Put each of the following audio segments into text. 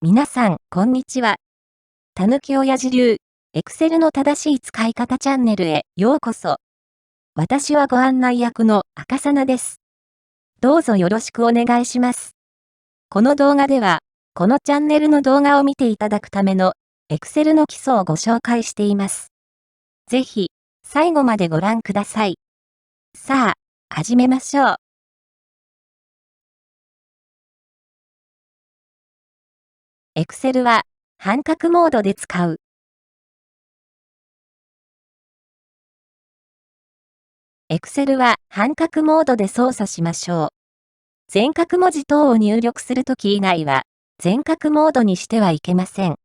皆さん、こんにちは。たぬきおやじ流、Excel の正しい使い方チャンネルへようこそ。私はご案内役の赤さなです。どうぞよろしくお願いします。この動画では、このチャンネルの動画を見ていただくための Excel の基礎をご紹介しています。ぜひ、最後までご覧ください。さあ、始めましょう。Excel は、半角モードで使う。Excel は半角モードで操作しましょう。全角文字等を入力するとき以外は、全角モードにしてはいけません。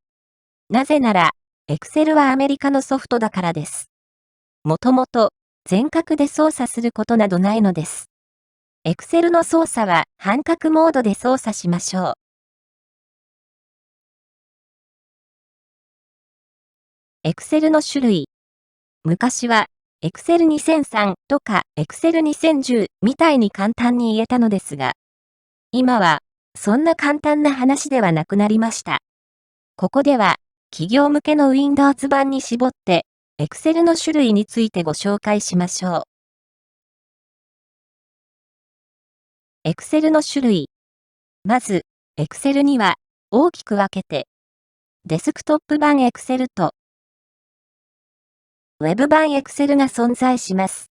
なぜなら、Excel はアメリカのソフトだからです。もともと、全角で操作することなどないのです。Excel の操作は半角モードで操作しましょう。Excel の種類。昔は、Excel 2003とか Excel 2010みたいに簡単に言えたのですが、今は、そんな簡単な話ではなくなりました。ここでは、企業向けの Windows 版に絞って、Excel の種類についてご紹介しましょう。Excel の種類。まず、Excel には、大きく分けて、デスクトップ版 Excel と、Web 版 Excel が存在します。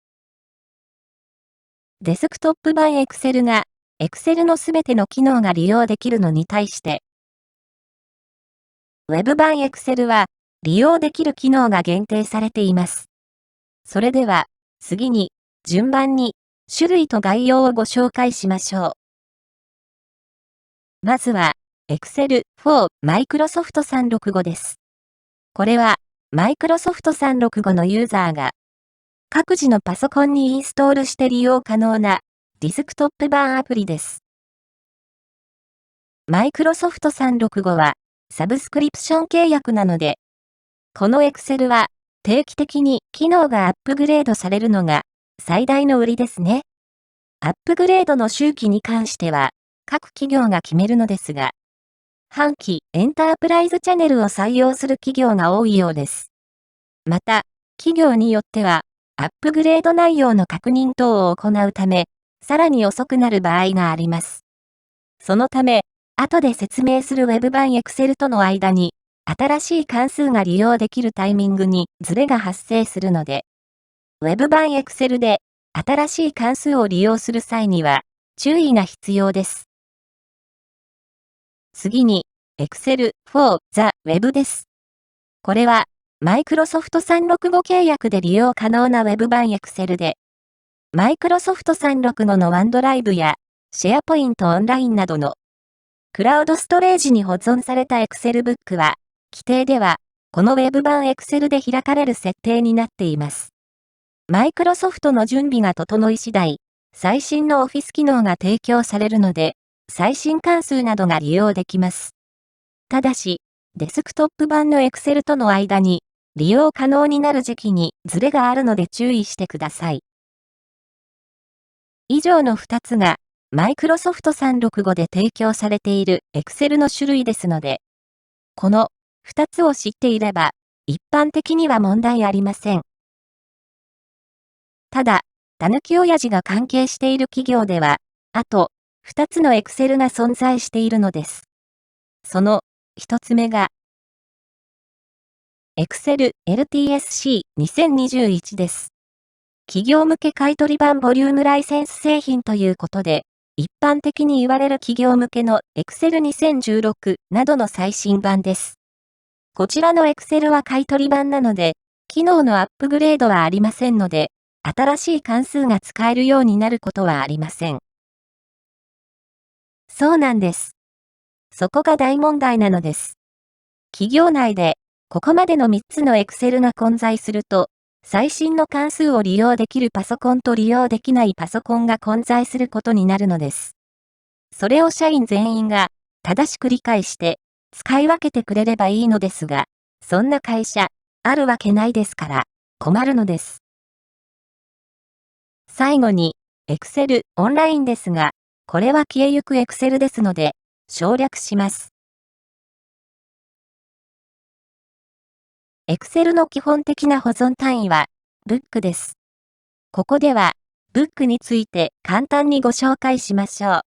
デスクトップ版 Excel が、Excel のすべての機能が利用できるのに対して、Web 版 Excel は、利用できる機能が限定されています。それでは、次に、順番に、種類と概要をご紹介しましょう。まずは、Excel for Microsoft 365です。これは、Microsoft 365のユーザーが、各自のパソコンにインストールして利用可能な、ディスクトップ版アプリです。Microsoft 365は、サブスクリプション契約なので、この Excel は、定期的に機能がアップグレードされるのが、最大の売りですね。アップグレードの周期に関しては、各企業が決めるのですが、半期エンタープライズチャンネルを採用する企業が多いようです。また、企業によっては、アップグレード内容の確認等を行うため、さらに遅くなる場合があります。そのため、後で説明する Web 版 Excel との間に、新しい関数が利用できるタイミングにズレが発生するので、Web 版 Excel で新しい関数を利用する際には注意が必要です。次に、Excel for the Web です。これは、Microsoft 365契約で利用可能な Web 版 Excel で、Microsoft 365の OneDrive や SharePoint Online などのクラウドストレージに保存された Excel ブックは、規定では、この Web 版 Excel で開かれる設定になっています。マイクロソフトの準備が整い次第、最新のオフィス機能が提供されるので、最新関数などが利用できます。ただし、デスクトップ版の Excel との間に、利用可能になる時期にズレがあるので注意してください。以上の2つが、マイクロソフト365で提供されている Excel の種類ですので、この2つを知っていれば、一般的には問題ありません。ただ、たぬき親父が関係している企業では、あと、2つの Excel が存在しているのです。その、1つ目が、Excel LTSC 2021です。企業向け買取版ボリュームライセンス製品ということで、一般的に言われる企業向けの Excel 2016などの最新版です。こちらの Excel は買取版なので、機能のアップグレードはありませんので、新しい関数が使えるようになることはありません。そうなんです。そこが大問題なのです。企業内で、ここまでの3つの Excel が混在すると、最新の関数を利用できるパソコンと利用できないパソコンが混在することになるのです。それを社員全員が正しく理解して使い分けてくれればいいのですが、そんな会社あるわけないですから困るのです。最後に Excel オンラインですが、これは消えゆく Excel ですので省略します。Excel の基本的な保存単位は、ブックです。ここでは、ブックについて簡単にご紹介しましょう。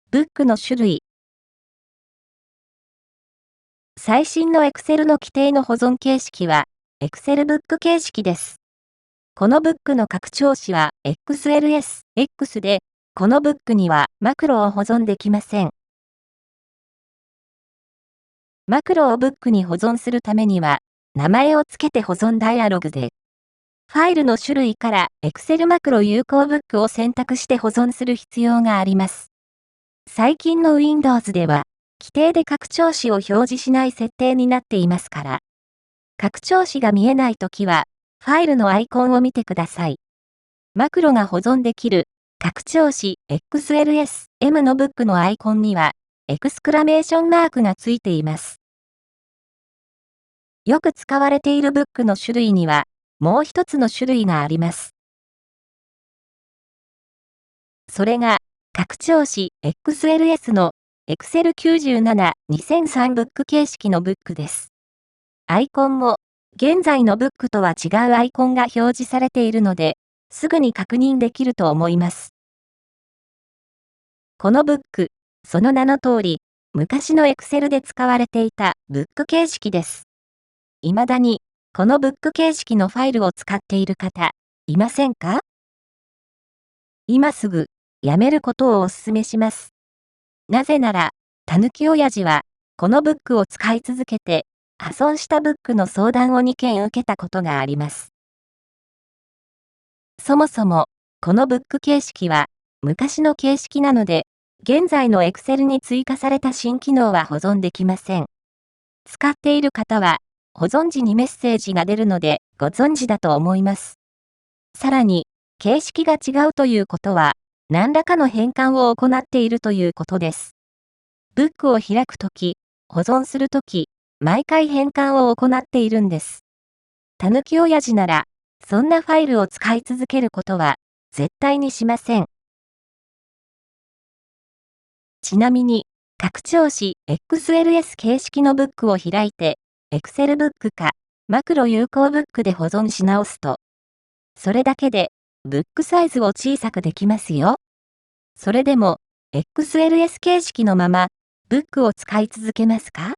ブックの種類。最新の Excel の規定の保存形式は、Excel ブック形式です。このブックの拡張子は XLSX で、このブックにはマクロを保存できません。マクロをブックに保存するためには、名前を付けて保存ダイアログで、ファイルの種類から Excel マクロ有効ブックを選択して保存する必要があります。最近の Windows では、規定で拡張子を表示しない設定になっていますから、拡張子が見えないときは、ファイルのアイコンを見てください。マクロが保存できる拡張子 XLSM のブックのアイコンには、エクスクラメーションマークがついています。よく使われているブックの種類には、もう一つの種類があります。それが、拡張子 XLS の Excel 97-2003ブック形式のブックです。アイコンも、現在のブックとは違うアイコンが表示されているので、すぐに確認できると思います。このブック、その名の通り、昔の Excel で使われていたブック形式です。未だに、このブック形式のファイルを使っている方、いませんか？今すぐ、やめることをお勧めします。なぜなら、たぬき親父は、このブックを使い続けて、破損したブックの相談を2件受けたことがあります。そもそも、このブック形式は、昔の形式なので、現在の Excel に追加された新機能は保存できません。使っている方は、保存時にメッセージが出るので、ご存知だと思います。さらに、形式が違うということは、何らかの変換を行っているということです。ブックを開くとき、保存するとき、毎回変換を行っているんです。たぬき親父なら、そんなファイルを使い続けることは、絶対にしません。ちなみに、拡張子 XLS 形式のブックを開いて、Excel ブックか、マクロ有効ブックで保存し直すと、それだけで、ブックサイズを小さくできますよ。それでも、XLS 形式のまま、ブックを使い続けますか？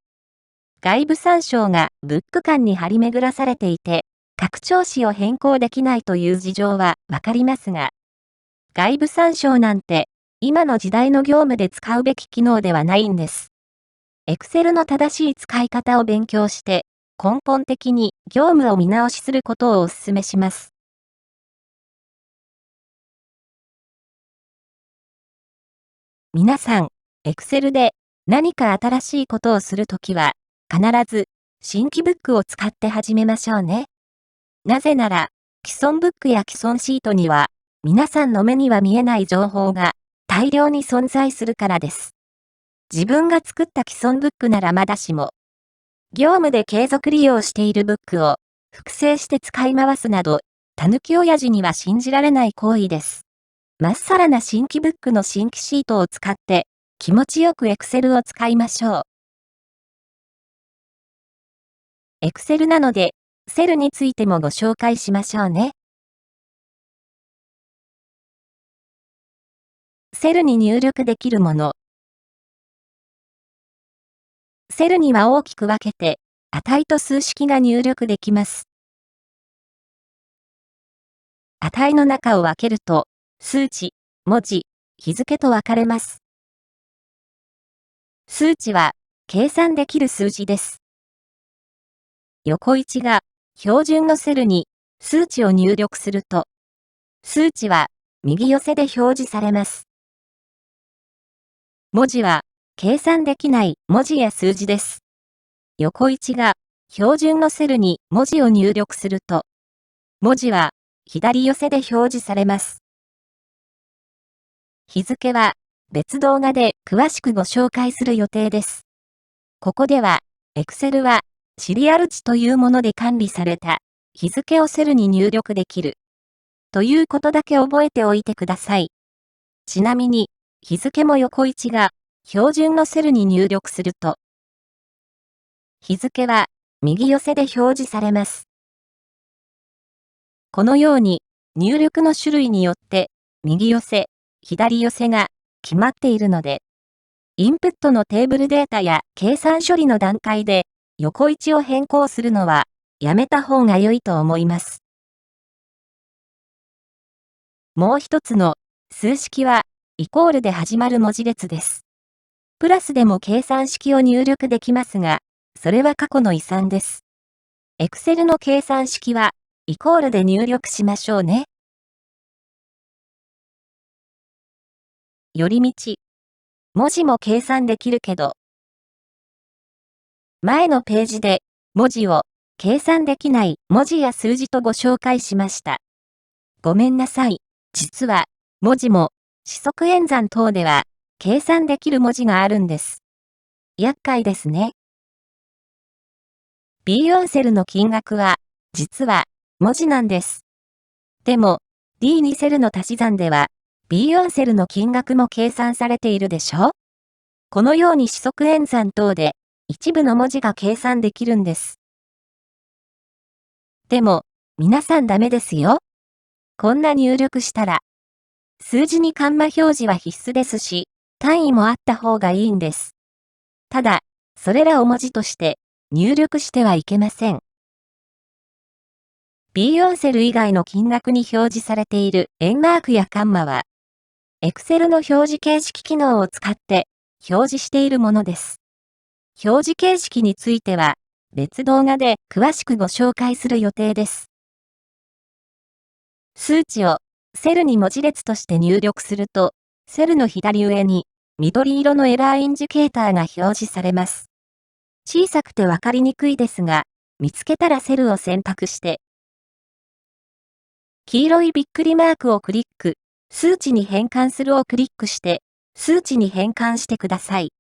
外部参照がブック間に張り巡らされていて、拡張子を変更できないという事情はわかりますが、外部参照なんて、今の時代の業務で使うべき機能ではないんです。Excel の正しい使い方を勉強して、根本的に業務を見直しすることをお勧めします。皆さん、Excel で何か新しいことをするときは、必ず新規ブックを使って始めましょうね。なぜなら、既存ブックや既存シートには、皆さんの目には見えない情報が大量に存在するからです。自分が作った既存ブックならまだしも、業務で継続利用しているブックを複製して使い回すなど、たぬき親父には信じられない行為です。まっさらな新規ブックの新規シートを使って、気持ちよく Excel を使いましょう。Excel なので、セルについてもご紹介しましょうね。セルに入力できるもの。セルには大きく分けて、値と数式が入力できます。値の中を分けると、数値、文字、日付と分かれます。数値は、計算できる数字です。横位置が、標準のセルに、数値を入力すると、数値は、右寄せで表示されます。文字は、計算できない文字や数字です。横位置が、標準のセルに文字を入力すると、文字は、左寄せで表示されます。日付は、別動画で詳しくご紹介する予定です。ここでは、Excel は、シリアル値というもので管理された、日付をセルに入力できる。ということだけ覚えておいてください。ちなみに、日付も横位置が、標準のセルに入力すると、日付は右寄せで表示されます。このように入力の種類によって右寄せ、左寄せが決まっているので、インプットのテーブルデータや計算処理の段階で横位置を変更するのはやめた方が良いと思います。もう一つの数式はイコールで始まる文字列です。プラスでも計算式を入力できますが、それは過去の遺産です。Excel の計算式はイコールで入力しましょうね。寄り道。文字も計算できるけど。前のページで文字を計算できない文字や数字とご紹介しました。ごめんなさい。実は文字も四則演算等では計算できる文字があるんです。厄介ですね。B4 セルの金額は実は文字なんです。でも D2 セルの足し算では B4 セルの金額も計算されているでしょ？このように四則演算等で一部の文字が計算できるんです。でも皆さんダメですよ。こんな入力したら数字にカンマ表示は必須ですし、単位もあった方がいいんです。ただ、それらを文字として入力してはいけません。B4 セル以外の金額に表示されている円マークやカンマは、Excel の表示形式機能を使って表示しているものです。表示形式については別動画で詳しくご紹介する予定です。数値をセルに文字列として入力すると、セルの左上に緑色のエラーインジケーターが表示されます。小さくてわかりにくいですが、見つけたらセルを選択して、黄色いびっくりマークをクリック、数値に変換するをクリックして、数値に変換してください。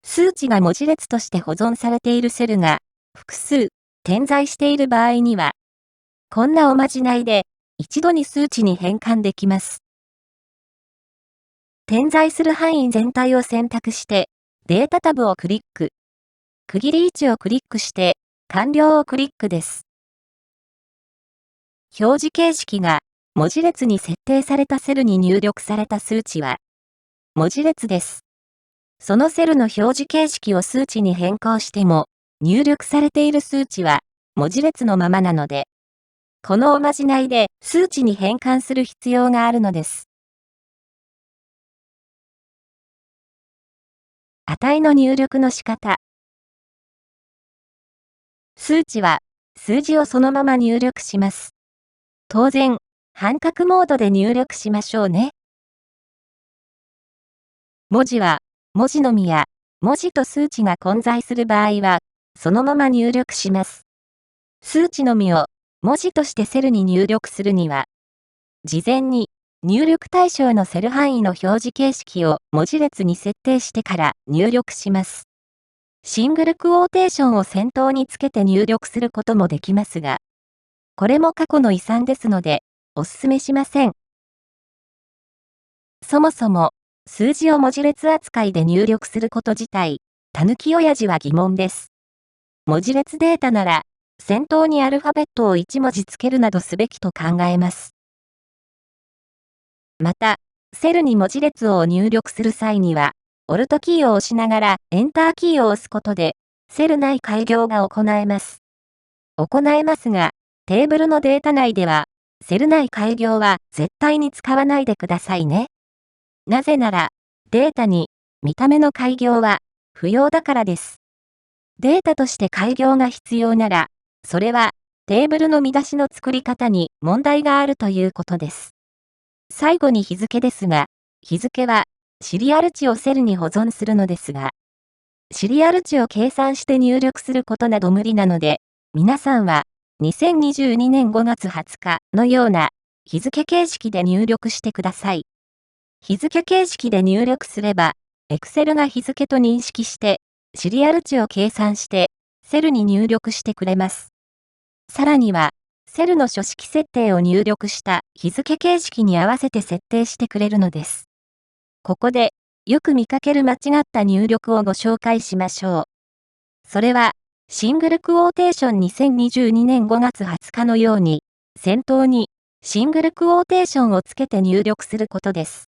数値が文字列として保存されているセルが複数点在している場合には、こんなおまじないで一度に数値に変換できます。点在する範囲全体を選択して、データタブをクリック。区切り位置をクリックして、完了をクリックです。表示形式が文字列に設定されたセルに入力された数値は文字列です。そのセルの表示形式を数値に変更しても、入力されている数値は文字列のままなので、このおまじないで数値に変換する必要があるのです。値の入力の仕方。数値は数字をそのまま入力します。当然、半角モードで入力しましょうね。文字は文字のみや文字と数値が混在する場合は、そのまま入力します。数値のみを文字としてセルに入力するには、事前に入力対象のセル範囲の表示形式を文字列に設定してから入力します。シングルクォーテーションを先頭につけて入力することもできますが、これも過去の遺産ですので、お勧めしません。そもそも、数字を文字列扱いで入力すること自体、たぬき親父は疑問です。文字列データなら、先頭にアルファベットを1文字つけるなどすべきと考えます。また、セルに文字列を入力する際には、オルトキーを押しながらエンターキーを押すことで、セル内改行が行えます。行えますが、テーブルのデータ内では、セル内改行は絶対に使わないでくださいね。なぜなら、データに見た目の改行は不要だからです。データとして改行が必要なら、それはテーブルの見出しの作り方に問題があるということです。最後に日付ですが、日付はシリアル値をセルに保存するのですが、シリアル値を計算して入力することなど無理なので、皆さんは2022年5月20日のような日付形式で入力してください。日付形式で入力すれば、Excel が日付と認識して、シリアル値を計算して、セルに入力してくれます。さらには、セルの書式設定を入力した日付形式に合わせて設定してくれるのです。ここで、よく見かける間違った入力をご紹介しましょう。それは、シングルクォーテーション2022年5月20日のように、先頭にシングルクォーテーションをつけて入力することです。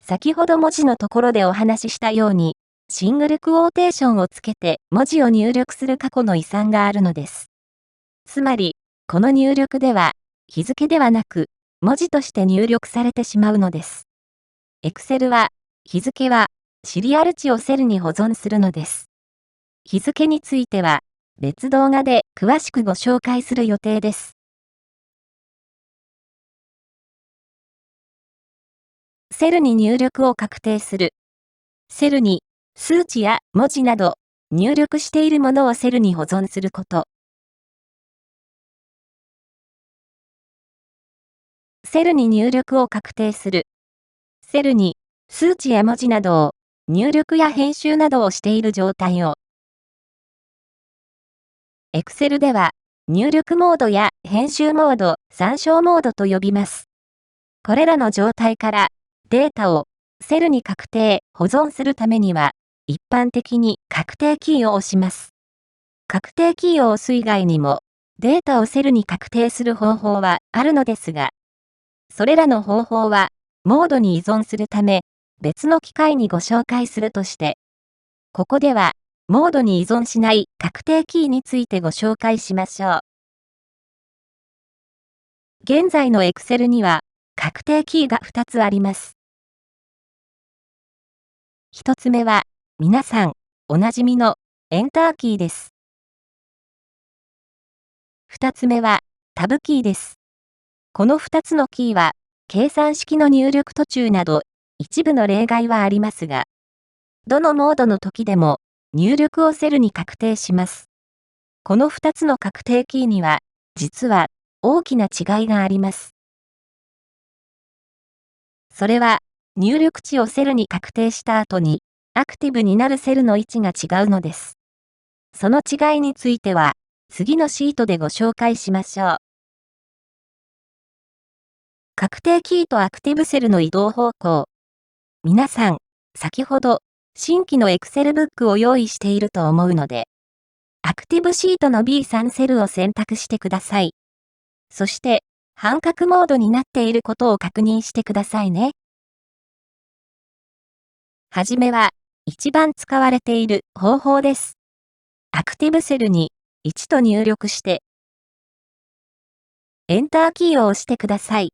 先ほど文字のところでお話ししたように、シングルクォーテーションをつけて文字を入力する過去の違反があるのです。つまり、この入力では、日付ではなく、文字として入力されてしまうのです。Excel は、日付は、シリアル値をセルに保存するのです。日付については、別動画で詳しくご紹介する予定です。セルに入力を確定する。セルに、数値や文字など、入力しているものをセルに保存すること。セルに入力を確定する。セルに、数値や文字などを、入力や編集などをしている状態を。Excel では、入力モードや編集モード、参照モードと呼びます。これらの状態からデータをセルに確定、保存するためには、一般的に確定キーを押します。確定キーを押す以外にも、データをセルに確定する方法はあるのですが、それらの方法は、モードに依存するため、別の機会にご紹介するとして、ここでは、モードに依存しない確定キーについてご紹介しましょう。現在の Excel には、確定キーが2つあります。1つ目は、皆さん、おなじみのエンターキーです。2つ目は、タブキーです。この2つのキーは、計算式の入力途中など、一部の例外はありますが、どのモードの時でも、入力をセルに確定します。この2つの確定キーには、実は、大きな違いがあります。それは、入力値をセルに確定した後に、アクティブになるセルの位置が違うのです。その違いについては、次のシートでご紹介しましょう。確定キーとアクティブセルの移動方向。皆さん、先ほど、新規の Excel ブックを用意していると思うので、アクティブシートの B3 セルを選択してください。そして、半角モードになっていることを確認してくださいね。はじめは、一番使われている方法です。アクティブセルに1と入力して、エンターキーを押してください。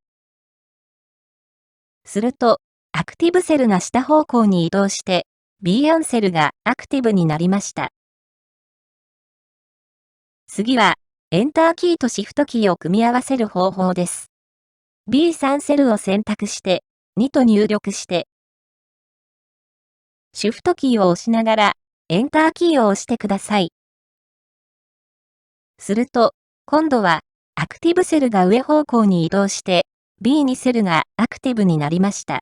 すると、アクティブセルが下方向に移動して、B4 セルがアクティブになりました。次は、エンターキーとシフトキーを組み合わせる方法です。B3 セルを選択して、2と入力して、シフトキーを押しながら、エンターキーを押してください。すると、今度は、アクティブセルが上方向に移動して、B2 セルがアクティブになりました。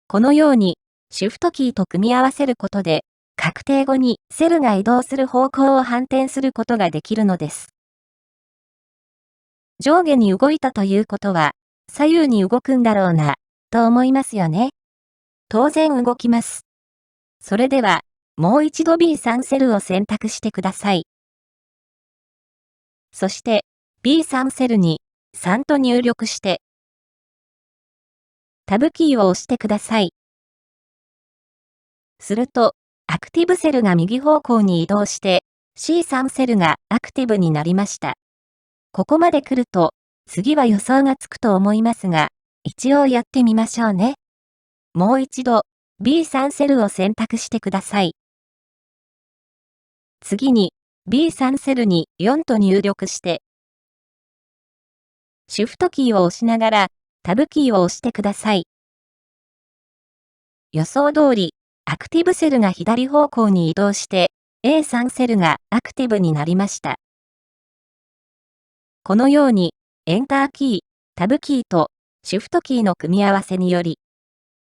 このように、シフトキーと組み合わせることで、確定後にセルが移動する方向を反転することができるのです。上下に動いたということは、左右に動くんだろうな、と思いますよね。当然動きます。それでは、もう一度 B3 セルを選択してください。そして、B3 セルに3と入力して、タブキーを押してください。すると、アクティブセルが右方向に移動して、C3 セルがアクティブになりました。ここまで来ると、次は予想がつくと思いますが、一応やってみましょうね。もう一度、B3 セルを選択してください。次に、B3 セルに4と入力して、シフトキーを押しながら、タブキーを押してください。予想通り、アクティブセルが左方向に移動して、A3 セルがアクティブになりました。このように、エンターキー、タブキーとシフトキーの組み合わせにより、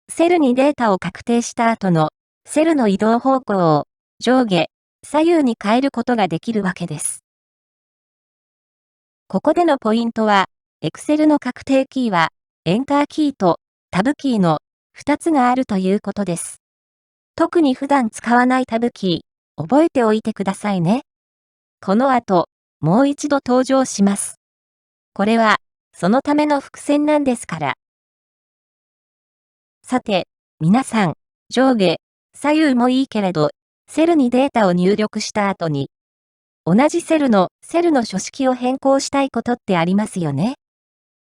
セルにデータを確定した後のセルの移動方向を上下、左右に変えることができるわけです。ここでのポイントは、Excel の確定キーは、エンターキーとタブキーの2つがあるということです。特に普段使わないタブキー、覚えておいてくださいね。この後、もう一度登場します。これは、そのための伏線なんですから。さて、皆さん、上下、左右もいいけれど、セルにデータを入力した後に、同じセルの書式を変更したいことってありますよね。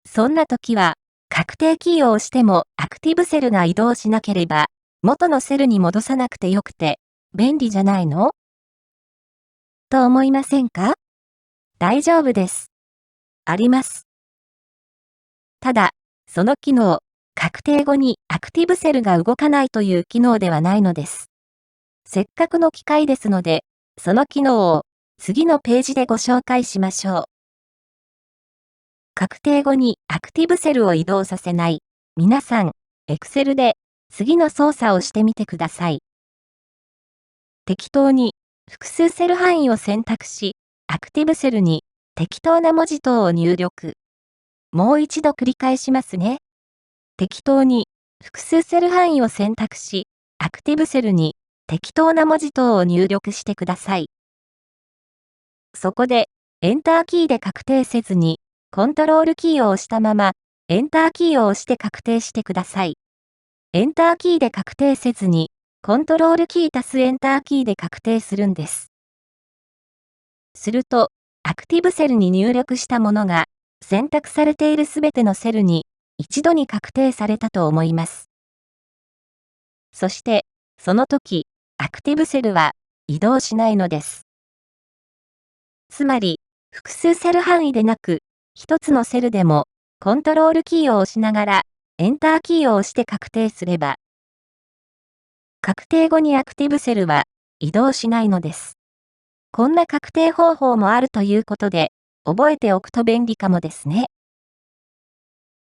そんな時は、確定キーを押してもアクティブセルが移動しなければ、元のセルに戻さなくてよくて、便利じゃないの？と思いませんか？大丈夫です。あります。ただ、その機能、確定後にアクティブセルが動かないという機能ではないのです。せっかくの機会ですので、その機能を次のページでご紹介しましょう。確定後にアクティブセルを移動させない。皆さん、Excel で次の操作をしてみてください。適当に複数セル範囲を選択し、アクティブセルに適当な文字等を入力。もう一度繰り返しますね。適当に複数セル範囲を選択し、アクティブセルに適当な文字等を入力してください。そこで、エンターキーで確定せずに、コントロールキーを押したまま、エンターキーを押して確定してください。エンターキーで確定せずに、コントロールキー足すエンターキーで確定するんです。すると、アクティブセルに入力したものが、選択されているすべてのセルに、一度に確定されたと思います。そして、その時、アクティブセルは移動しないのです。つまり、複数セル範囲でなく、一つのセルでも、コントロールキーを押しながら、エンターキーを押して確定すれば、確定後にアクティブセルは移動しないのです。こんな確定方法もあるということで、覚えておくと便利かもですね。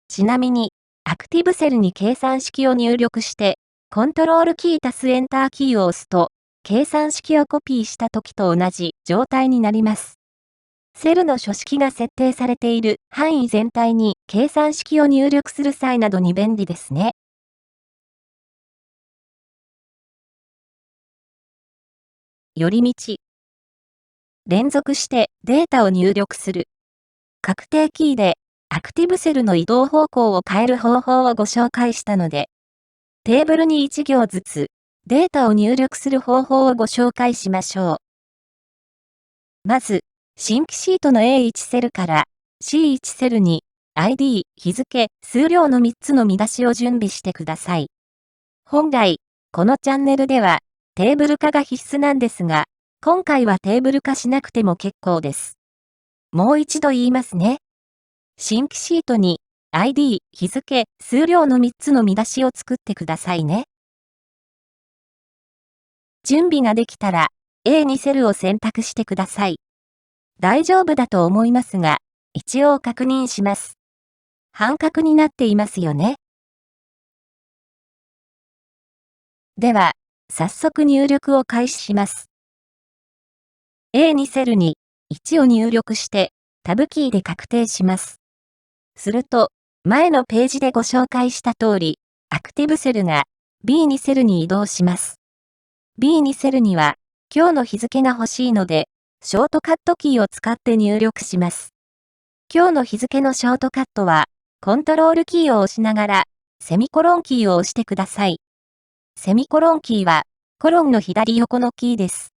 ちなみに、アクティブセルに計算式を入力して、コントロールキー足すエンターキーを押すと、計算式をコピーした時と同じ状態になります。セルの書式が設定されている範囲全体に計算式を入力する際などに便利ですね。寄り道。連続してデータを入力する。確定キーでアクティブセルの移動方向を変える方法をご紹介したので、テーブルに1行ずつデータを入力する方法をご紹介しましょう。まず、新規シートの A1 セルから C1 セルに ID、日付、数量の3つの見出しを準備してください。本来、このチャンネルではテーブル化が必須なんですが、今回はテーブル化しなくても結構です。もう一度言いますね。新規シートに ID、日付、数量の3つの見出しを作ってくださいね。準備ができたら A2 セルを選択してください。大丈夫だと思いますが、一応確認します。半角になっていますよね。では、早速入力を開始します。A2 セルに1を入力してタブキーで確定します。すると、前のページでご紹介した通り、アクティブセルが B2 セルに移動します。B2 セルには今日の日付が欲しいので、ショートカットキーを使って入力します。今日の日付のショートカットは、コントロールキーを押しながら、セミコロンキーを押してください。セミコロンキーは、コロンの左横のキーです。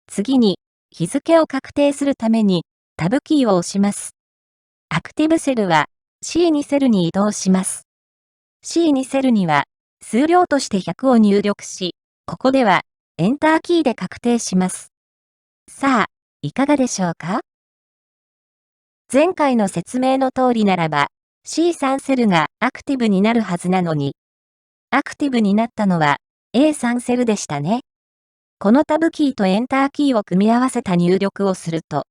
次に、日付を確定するために、タブキーを押します。アクティブセルは、C2 セルに移動します。C2 セルには、数量として100を入力し、ここでは、エンターキーで確定します。さあ、いかがでしょうか？前回の説明の通りならば、C3 セルがアクティブになるはずなのに、アクティブになったのは A3 セルでしたね。このタブキーとエンターキーを組み合わせた入力をすると、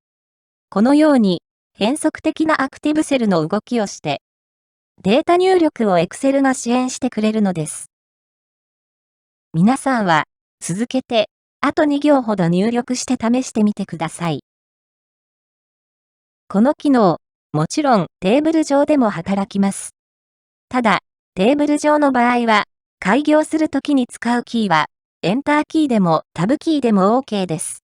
このように変則的なアクティブセルの動きをして、データ入力を Excel が支援してくれるのです。皆さんは続けてあと2行ほど入力して試してみてください。この機能、もちろんテーブル上でも働きます。ただ、テーブル上の場合は、開業するときに使うキーは、エンターキーでもタブキーでも OK です。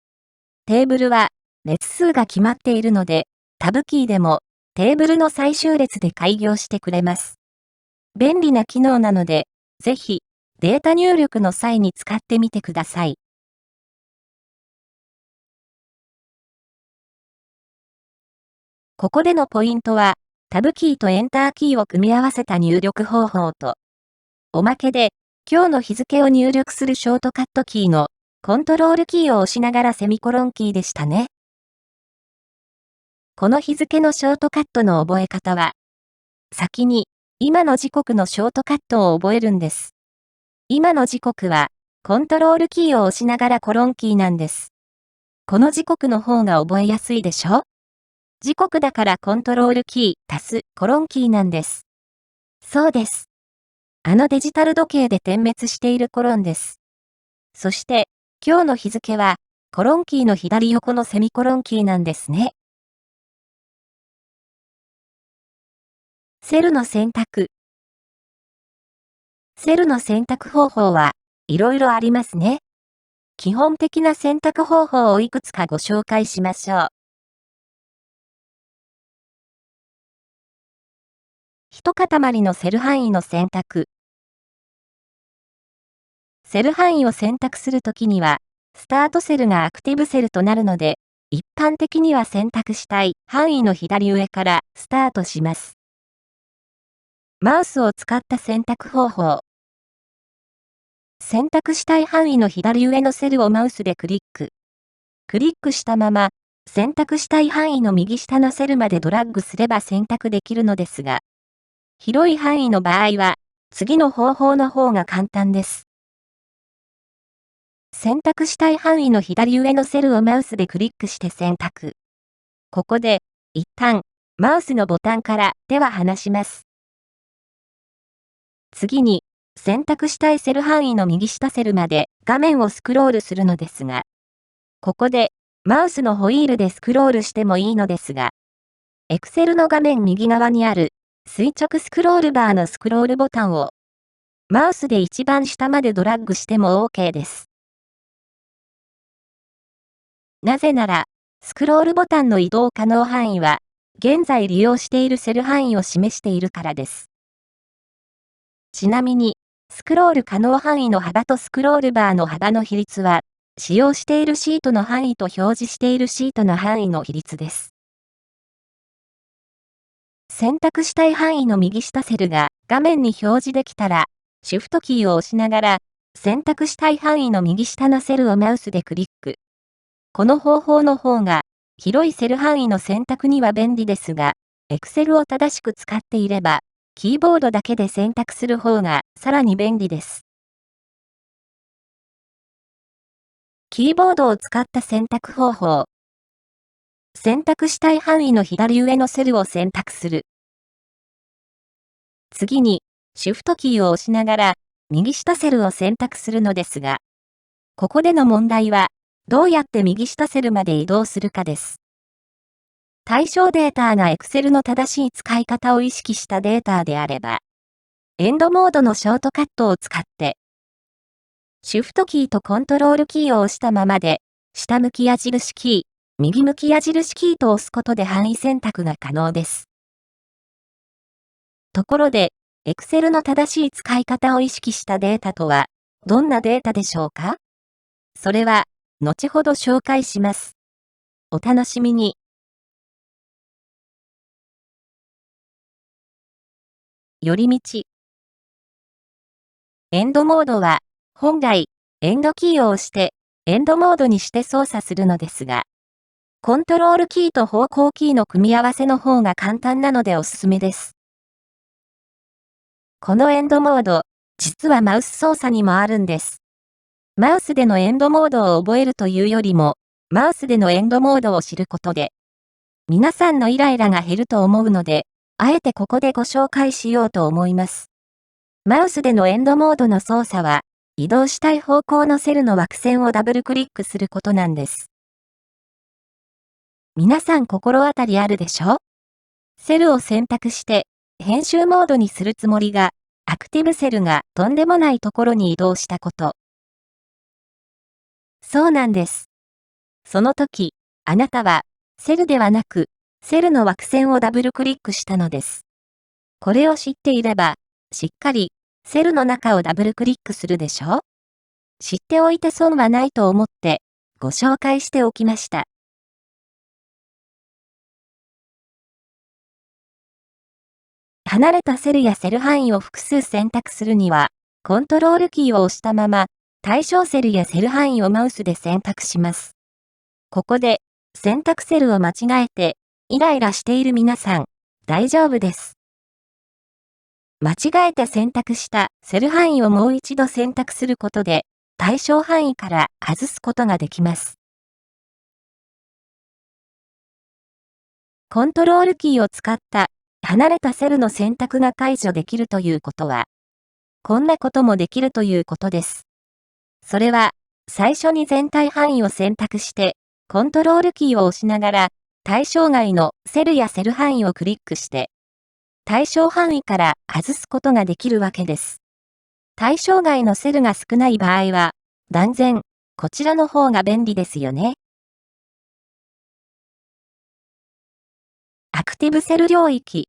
テーブルは列数が決まっているので、タブキーでもテーブルの最終列で開業してくれます。便利な機能なので、ぜひデータ入力の際に使ってみてください。ここでのポイントは、タブキーとエンターキーを組み合わせた入力方法と、おまけで、今日の日付を入力するショートカットキーのコントロールキーを押しながらセミコロンキーでしたね。この日付のショートカットの覚え方は、先に今の時刻のショートカットを覚えるんです。今の時刻はコントロールキーを押しながらコロンキーなんです。この時刻の方が覚えやすいでしょ？時刻だからコントロールキー足すコロンキーなんです。そうです。あのデジタル時計で点滅しているコロンです。そして、今日の日付は、コロンキーの左横のセミコロンキーなんですね。セルの選択。セルの選択方法はいろいろありますね。基本的な選択方法をいくつかご紹介しましょう。一塊のセル範囲の選択。セル範囲を選択するときには、スタートセルがアクティブセルとなるので、一般的には選択したい範囲の左上からスタートします。マウスを使った選択方法。選択したい範囲の左上のセルをマウスでクリック。クリックしたまま、選択したい範囲の右下のセルまでドラッグすれば選択できるのですが、広い範囲の場合は、次の方法の方が簡単です。選択したい範囲の左上のセルをマウスでクリックして選択。ここで、一旦、マウスのボタンから手は離します。次に、選択したいセル範囲の右下セルまで画面をスクロールするのですが、ここで、マウスのホイールでスクロールしてもいいのですが、Excel の画面右側にある垂直スクロールバーのスクロールボタンを、マウスで一番下までドラッグしても OK です。なぜなら、スクロールボタンの移動可能範囲は、現在利用しているセル範囲を示しているからです。ちなみに、スクロール可能範囲の幅とスクロールバーの幅の比率は、使用しているシートの範囲と表示しているシートの範囲の比率です。選択したい範囲の右下セルが画面に表示できたら、シフトキーを押しながら、選択したい範囲の右下のセルをマウスでクリック。この方法の方が、広いセル範囲の選択には便利ですが、Excel を正しく使っていれば、キーボードだけで選択する方がさらに便利です。キーボードを使った選択方法。選択したい範囲の左上のセルを選択する。次に、シフトキーを押しながら、右下セルを選択するのですが、ここでの問題は、どうやって右下セルまで移動するかです。対象データが Excel の正しい使い方を意識したデータであれば、エンドモードのショートカットを使って、シフトキーとコントロールキーを押したままで、下向き矢印キー、右向き矢印キーと押すことで範囲選択が可能です。ところで、Excel の正しい使い方を意識したデータとは、どんなデータでしょうか？それは、後ほど紹介します。お楽しみに。寄り道。エンドモードは、本来、エンドキーを押して、エンドモードにして操作するのですが、コントロールキーと方向キーの組み合わせの方が簡単なのでおすすめです。このエンドモード、実はマウス操作にもあるんです。マウスでのエンドモードを覚えるというよりも、マウスでのエンドモードを知ることで、皆さんのイライラが減ると思うので、あえてここでご紹介しようと思います。マウスでのエンドモードの操作は、移動したい方向のセルの枠線をダブルクリックすることなんです。皆さん心当たりあるでしょ？セルを選択して、編集モードにするつもりが、アクティブセルがとんでもないところに移動したこと。そうなんです。その時、あなたは、セルではなく、セルの枠線をダブルクリックしたのです。これを知っていれば、しっかり、セルの中をダブルクリックするでしょ？知っておいて損はないと思って、ご紹介しておきました。離れたセルやセル範囲を複数選択するには、コントロールキーを押したまま、対象セルやセル範囲をマウスで選択します。ここで、選択セルを間違えて、イライラしている皆さん、大丈夫です。間違えて選択したセル範囲をもう一度選択することで、対象範囲から外すことができます。コントロールキーを使った離れたセルの選択が解除できるということは、こんなこともできるということです。それは、最初に全体範囲を選択して、コントロールキーを押しながら、対象外のセルやセル範囲をクリックして、対象範囲から外すことができるわけです。対象外のセルが少ない場合は、断然、こちらの方が便利ですよね。アクティブセル領域。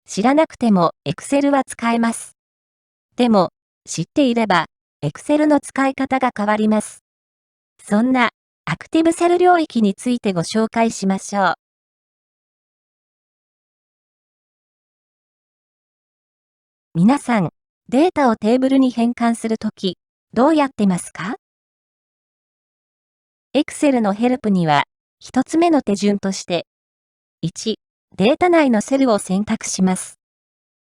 知らなくても Excel は使えます。でも、知っていれば、Excel の使い方が変わります。そんな、アクティブセル領域についてご紹介しましょう。皆さん、データをテーブルに変換するとき、どうやってますか？ Excel のヘルプには、一つ目の手順として、1、データ内のセルを選択します。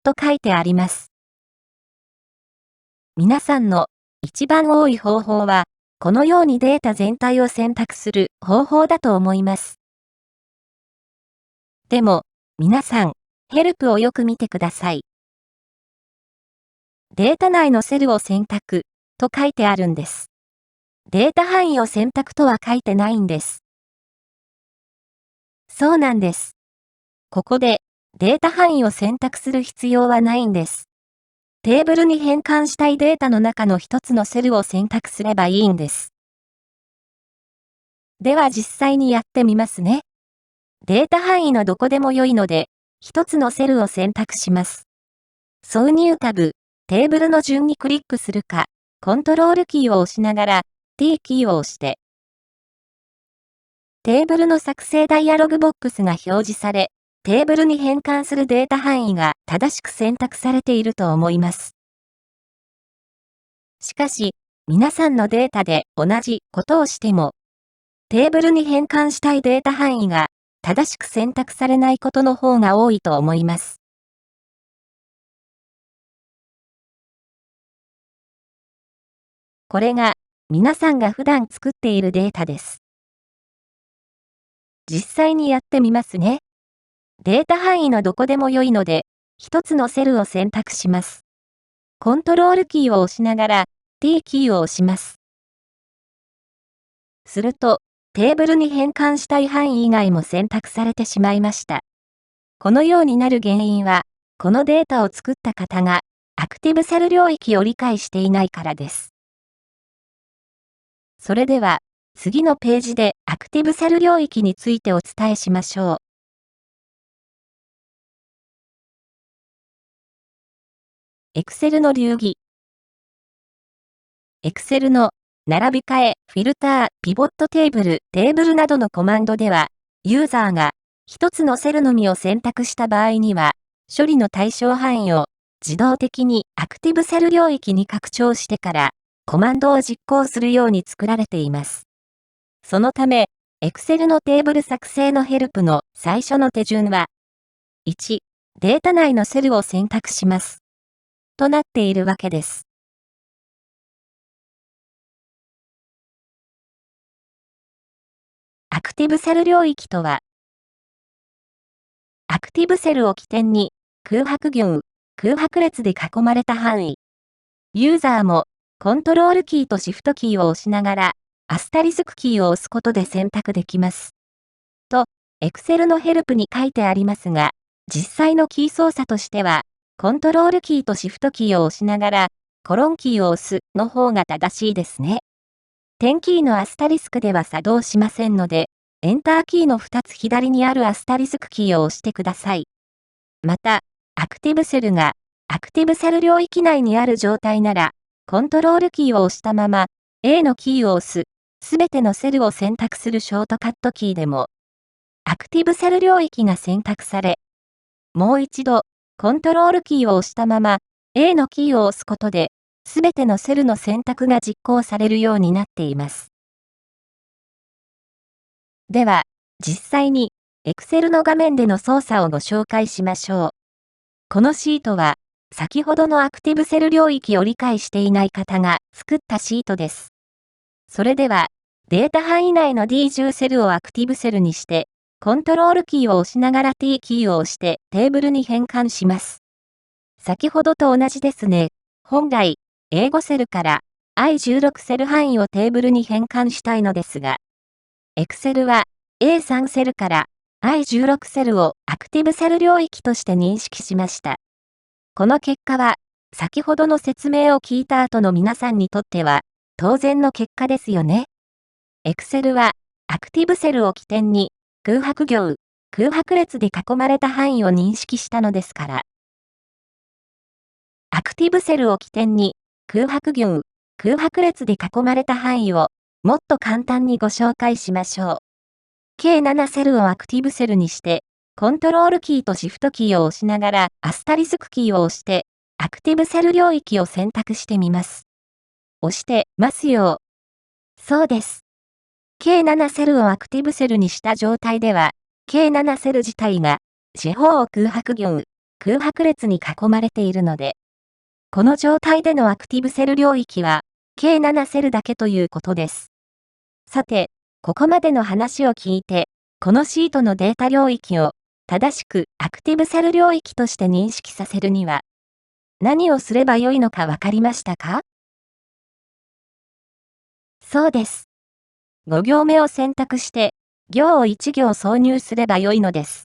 と書いてあります。皆さんの一番多い方法は、このようにデータ全体を選択する方法だと思います。でも、皆さん、ヘルプをよく見てください。データ内のセルを選択と書いてあるんです。データ範囲を選択とは書いてないんです。そうなんです。ここでデータ範囲を選択する必要はないんです。テーブルに変換したいデータの中の一つのセルを選択すればいいんです。では実際にやってみますね。データ範囲のどこでも良いので、一つのセルを選択します。挿入タブ、テーブルの順にクリックするか、コントロールキーを押しながら、T キーを押して、テーブルの作成ダイアログボックスが表示され、テーブルに変換するデータ範囲が正しく選択されていると思います。しかし、皆さんのデータで同じことをしても、テーブルに変換したいデータ範囲が正しく選択されないことの方が多いと思います。これが皆さんが普段作っているデータです。実際にやってみますね。データ範囲のどこでも良いので、一つのセルを選択します。コントロールキーを押しながら T キーを押します。すると、テーブルに変換したい範囲以外も選択されてしまいました。このようになる原因は、このデータを作った方が、アクティブセル領域を理解していないからです。それでは、次のページでアクティブセル領域についてお伝えしましょう。Excel の流儀。Excel の並び替え、フィルター、ピボットテーブルなどのコマンドでは、ユーザーが一つのセルのみを選択した場合には、処理の対象範囲を自動的にアクティブセル領域に拡張してから、コマンドを実行するように作られています。そのため、Excel のテーブル作成のヘルプの最初の手順は、1、データ内のセルを選択します。となっているわけです。アクティブセル領域とは、アクティブセルを起点に、空白行、空白列で囲まれた範囲。ユーザーも、コントロールキーとシフトキーを押しながら、アスタリスクキーを押すことで選択できます。と、Excel のヘルプに書いてありますが、実際のキー操作としては、コントロールキーとシフトキーを押しながら、コロンキーを押すの方が正しいですね。点キーのアスタリスクでは作動しませんので、エンターキーの2つ左にあるアスタリスクキーを押してください。また、アクティブセルがアクティブセル領域内にある状態なら、コントロールキーを押したまま、A のキーを押す、すべてのセルを選択するショートカットキーでも、アクティブセル領域が選択され、もう一度、コントロールキーを押したまま、A のキーを押すことで、すべてのセルの選択が実行されるようになっています。では、実際に、Excel の画面での操作をご紹介しましょう。このシートは、先ほどのアクティブセル領域を理解していない方が作ったシートです。それでは、データ範囲内の D10 セルをアクティブセルにして、コントロールキーを押しながら T キーを押してテーブルに変換します。先ほどと同じですね。本来、A5 セルから I16 セル範囲をテーブルに変換したいのですが、Excel は A3 セルから I16 セルをアクティブセル領域として認識しました。この結果は、先ほどの説明を聞いた後の皆さんにとっては、当然の結果ですよね。Excel は、アクティブセルを起点に、空白行、空白列で囲まれた範囲を認識したのですから。アクティブセルを起点に、空白行、空白列で囲まれた範囲を、もっと簡単にご紹介しましょう。計7セルをアクティブセルにして、コントロールキーとシフトキーを押しながらアスタリスクキーを押して、アクティブセル領域を選択してみます。押してますよ。そうです。計7セルをアクティブセルにした状態では、計7セル自体が四方を空白行、空白列に囲まれているので、この状態でのアクティブセル領域は、計7セルだけということです。さて、ここまでの話を聞いて、このシートのデータ領域を正しくアクティブセル領域として認識させるには、何をすればよいのかわかりましたか？そうです。5行目を選択して、行を1行挿入すればよいのです。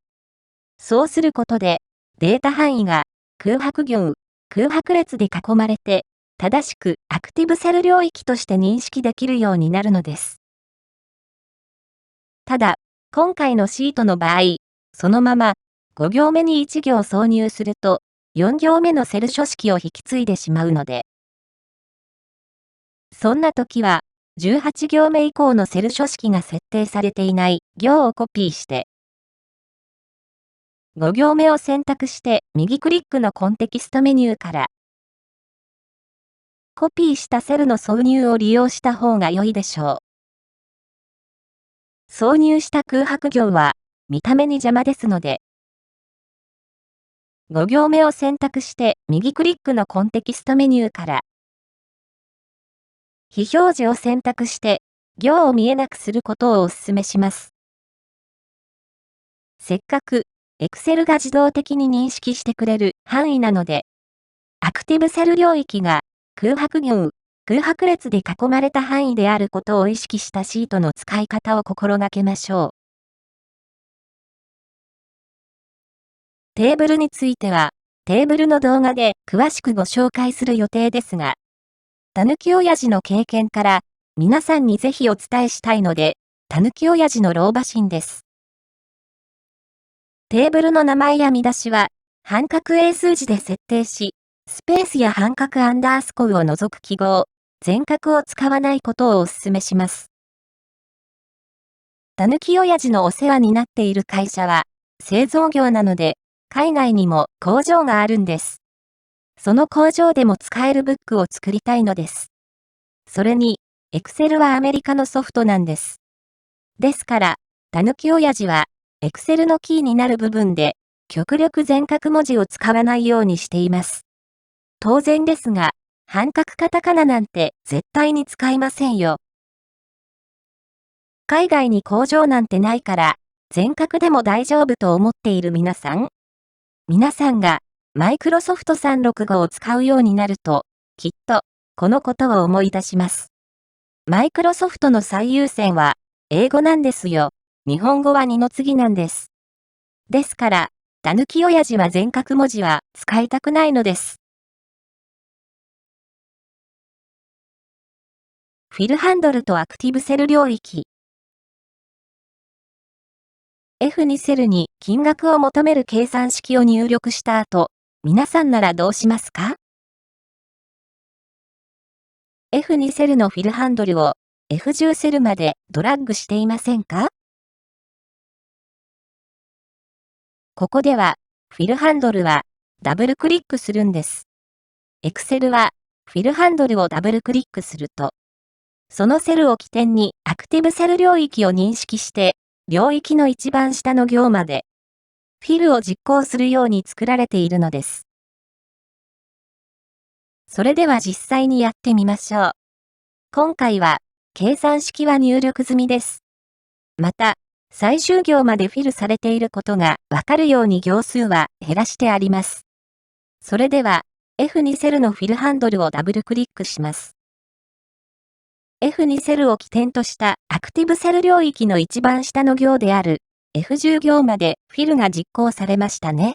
そうすることで、データ範囲が空白行、空白列で囲まれて、正しくアクティブセル領域として認識できるようになるのです。ただ、今回のシートの場合、そのまま5行目に1行挿入すると、4行目のセル書式を引き継いでしまうので、そんな時は、18行目以降のセル書式が設定されていない行をコピーして、5行目を選択して右クリックのコンテキストメニューから、コピーしたセルの挿入を利用した方が良いでしょう。挿入した空白行は、見た目に邪魔ですので、5行目を選択して右クリックのコンテキストメニューから、非表示を選択して行を見えなくすることをお勧めします。せっかく Excel が自動的に認識してくれる範囲なので、アクティブセル領域が空白行、空白列で囲まれた範囲であることを意識したシートの使い方を心がけましょう。テーブルについては、テーブルの動画で詳しくご紹介する予定ですが、たぬき親父の経験から皆さんにぜひお伝えしたいので、たぬき親父の老婆心です。テーブルの名前や見出しは、半角英数字で設定し、スペースや半角アンダースコアを除く記号、全角を使わないことをお勧めします。たぬき親父のお世話になっている会社は、製造業なので、海外にも工場があるんです。その工場でも使えるブックを作りたいのです。それに、Excel はアメリカのソフトなんです。ですから、たぬき親父は、Excel のキーになる部分で、極力全角文字を使わないようにしています。当然ですが、半角カタカナなんて絶対に使いませんよ。海外に工場なんてないから、全角でも大丈夫と思っている皆さんが、マイクロソフト365を使うようになると、きっと、このことを思い出します。マイクロソフトの最優先は、英語なんですよ。日本語は二の次なんです。ですから、たぬき親父は全角文字は使いたくないのです。フィルハンドルとアクティブセル領域。F2 セルに金額を求める計算式を入力した後、皆さんならどうしますか？ F2 セルのフィルハンドルを F10 セルまでドラッグしていませんか？ここでは、フィルハンドルはダブルクリックするんです。Excel はフィルハンドルをダブルクリックすると、そのセルを起点にアクティブセル領域を認識して、領域の一番下の行まで、フィルを実行するように作られているのです。それでは実際にやってみましょう。今回は、計算式は入力済みです。また、最終行までフィルされていることがわかるように行数は減らしてあります。それでは、F2 セルのフィルハンドルをダブルクリックします。F2 セルを起点としたアクティブセル領域の一番下の行である F10 行までフィルが実行されましたね。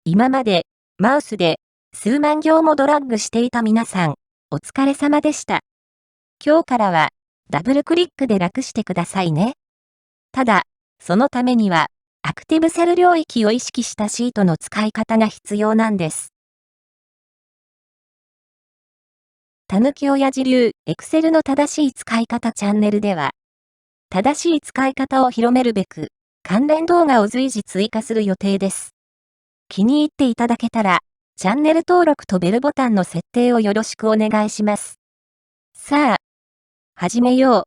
今までマウスで数万行もドラッグしていた皆さん、お疲れ様でした。今日からはダブルクリックで楽してくださいね。ただ、そのためにはアクティブセル領域を意識したシートの使い方が必要なんです。たぬき親父流 Excel の正しい使い方チャンネルでは、正しい使い方を広めるべく、関連動画を随時追加する予定です。気に入っていただけたら、チャンネル登録とベルボタンの設定をよろしくお願いします。さあ、始めよう。